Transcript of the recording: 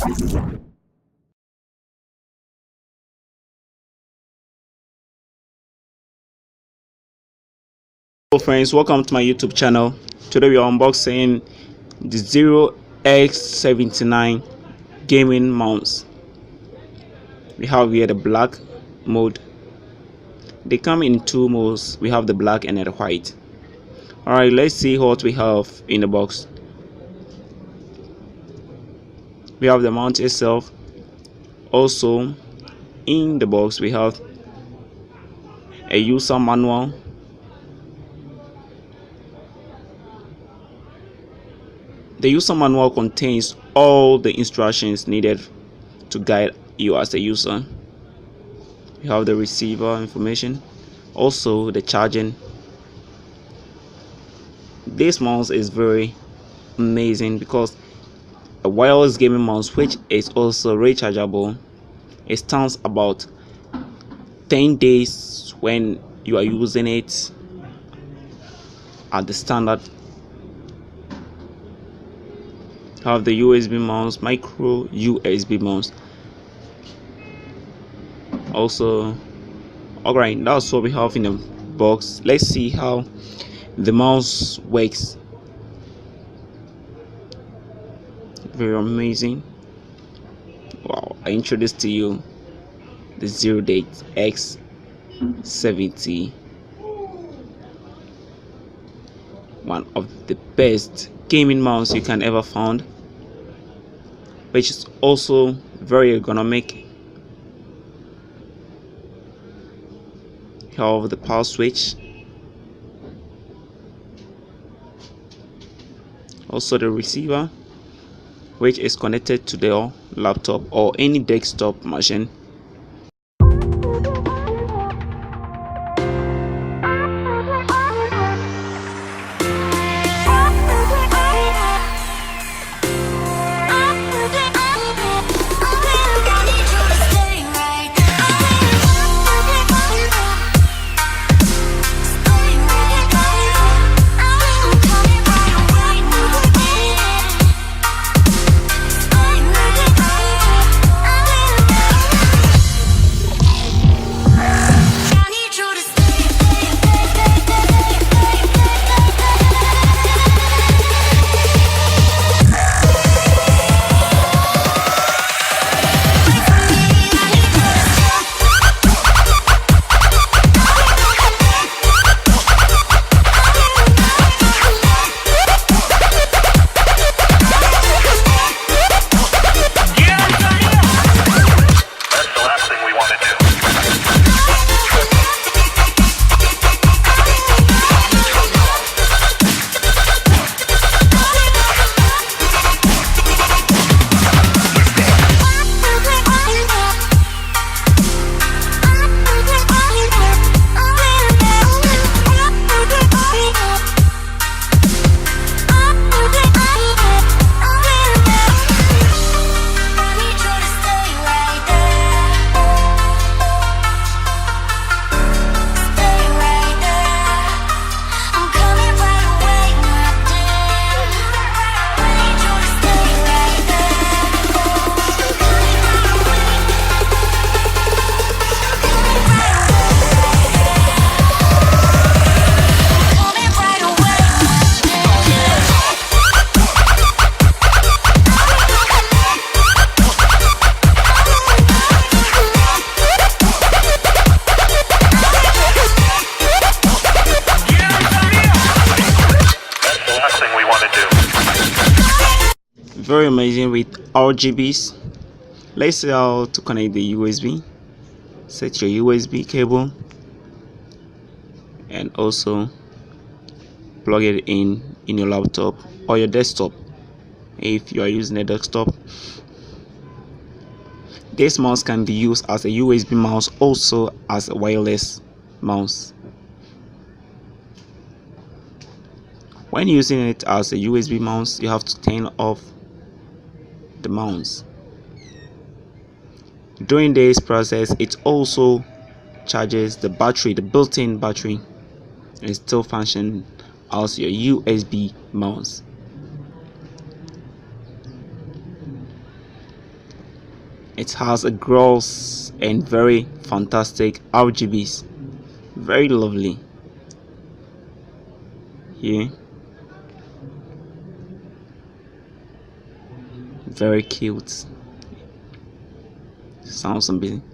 Hello friends, welcome to my YouTube channel. Today we are unboxing the Zero X79 gaming mouse. We have here the black mode. They come in two modes. We have the black and the white. Alright, let's see what we have in the box. We have the mount itself. Also in the box we have a user manual. The user manual contains all the instructions needed to guide you as a user. You have the receiver information, also the charging. This mouse is very amazing because a wireless gaming mouse which is also rechargeable. It stands about 10 days when you are using it at the standard. Have the USB mouse, micro USB mouse. Also, alright, that's what we have in the box. Let's see how the mouse works. Very amazing. Wow, I introduced to you the zerodate x70, one of the best gaming mouse you can ever find, which is also very ergonomic. You have the power switch, also the receiver, which is connected to the laptop or any desktop machine. Very amazing with RGBs. Let's see how to connect the USB. Set your USB cable and also plug it in your laptop or your desktop if you are using a desktop. This mouse can be used as a USB mouse, also as a wireless mouse. When using it as a USB mouse, you have to turn off the mouse. During this process, it also charges the battery, the built-in battery, and still function as your USB mouse. It has a gross and very fantastic RGBs, very lovely here, very cute, sounds amazing.